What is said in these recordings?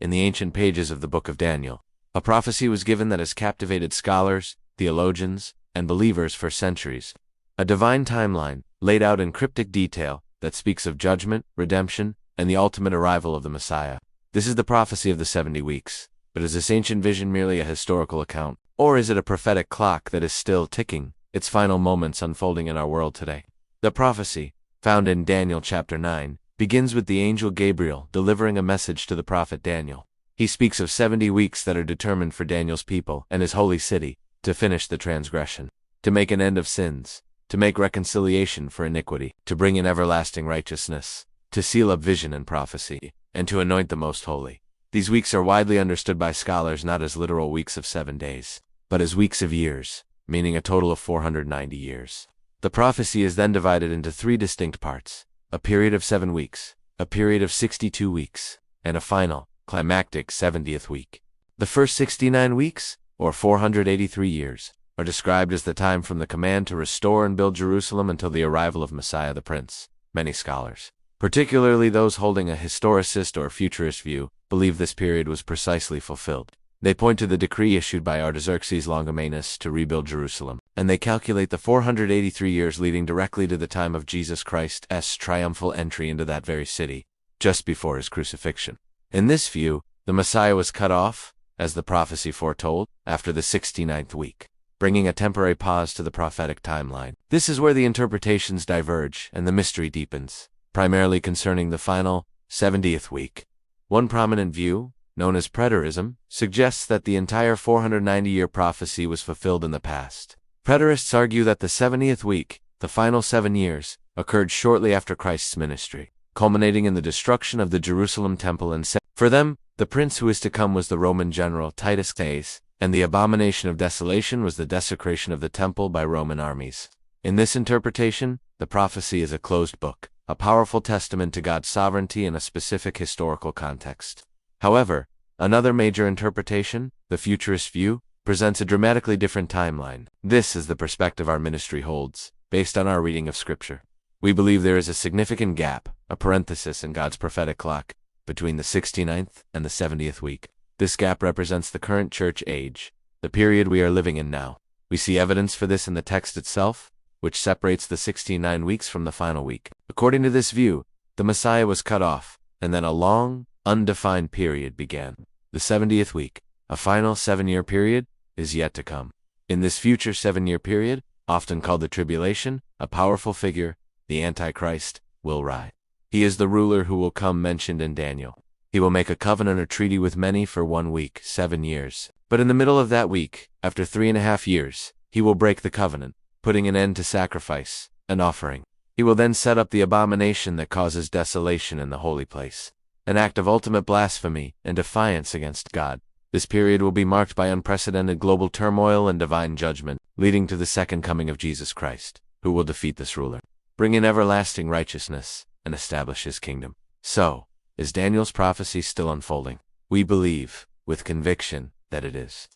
in the ancient pages of the book of Daniel. A prophecy was given that has captivated scholars, theologians, and believers for centuries. A divine timeline, laid out in cryptic detail, that speaks of judgment, redemption, and the ultimate arrival of the Messiah. This is the prophecy of the 70 weeks. But is this ancient vision merely a historical account? Or is it a prophetic clock that is still ticking, its final moments unfolding in our world today? The prophecy, found in Daniel chapter 9, begins with the angel Gabriel delivering a message to the prophet Daniel. He speaks of 70 weeks that are determined for Daniel's people and his holy city to finish the transgression, to make an end of sins, to make reconciliation for iniquity, to bring in everlasting righteousness, to seal up vision and prophecy, and to anoint the most holy. These weeks are widely understood by scholars not as literal weeks of 7 days, but as weeks of years, meaning a total of 490 years. The prophecy is then divided into 3 distinct parts: a period of 7 weeks, a period of 62 weeks, and a final, climactic 70th week. The first 69 weeks, or 483 years, are described as the time from the command to restore and build Jerusalem until the arrival of Messiah the Prince. Many scholars, particularly those holding a historicist or futurist view, believe this period was precisely fulfilled. They point to the decree issued by Artaxerxes Longimanus to rebuild Jerusalem, and they calculate the 483 years leading directly to the time of Jesus Christ's triumphal entry into that very city, just before his crucifixion. In this view, the Messiah was cut off, as the prophecy foretold, after the 69th week, bringing a temporary pause to the prophetic timeline. This is where the interpretations diverge and the mystery deepens, primarily concerning the final, 70th week. One prominent view, known as preterism, suggests that the entire 490-year prophecy was fulfilled in the past. Preterists argue that the 70th week, the final 7 years, occurred shortly after Christ's ministry, culminating in the destruction of the Jerusalem temple and for them, the prince who is to come was the Roman general Titus Caius, and the abomination of desolation was the desecration of the temple by Roman armies. In this interpretation, the prophecy is a closed book, a powerful testament to God's sovereignty in a specific historical context. However, another major interpretation, the futurist view, presents a dramatically different timeline. This is the perspective our ministry holds, based on our reading of Scripture. We believe there is a significant gap, a parenthesis in God's prophetic clock, between the 69th and the 70th week. This gap represents the current church age, the period we are living in now. We see evidence for this in the text itself, which separates the 69 weeks from the final week. According to this view, the Messiah was cut off, and then a long, undefined period began. The 70th week, a final 7-year period, is yet to come. In this future 7-year period, often called the tribulation, a powerful figure, the Antichrist, will rise. He is the ruler who will come mentioned in Daniel. He will make a covenant or treaty with many for 1 week, 7 years. But in the middle of that week, after 3.5 years, he will break the covenant, putting an end to sacrifice and offering. He will then set up the abomination that causes desolation in the holy place, an act of ultimate blasphemy and defiance against God. This period will be marked by unprecedented global turmoil and divine judgment, leading to the second coming of Jesus Christ, who will defeat this ruler, bring in everlasting righteousness, and establish his kingdom. So, is Daniel's prophecy still unfolding? We believe, with conviction, that it is.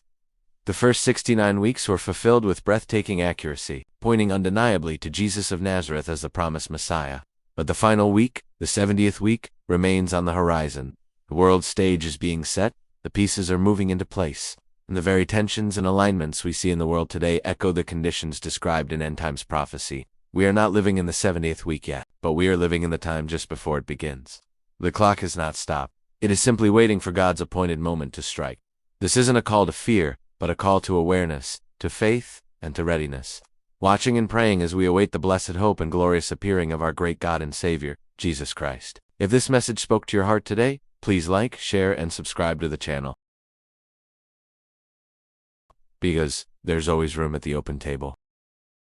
The first 69 weeks were fulfilled with breathtaking accuracy, pointing undeniably to Jesus of Nazareth as the promised Messiah. But the final week, the 70th week, remains on the horizon. The world stage is being set, the pieces are moving into place, and the very tensions and alignments we see in the world today echo the conditions described in end times prophecy. We are not living in the 70th week yet, but we are living in the time just before it begins. The clock has not stopped. It is simply waiting for God's appointed moment to strike. This isn't a call to fear, but a call to awareness, to faith, and to readiness. Watching and praying as we await the blessed hope and glorious appearing of our great God and Savior, Jesus Christ. If this message spoke to your heart today, please like, share, and subscribe to the channel, because there's always room at the open table.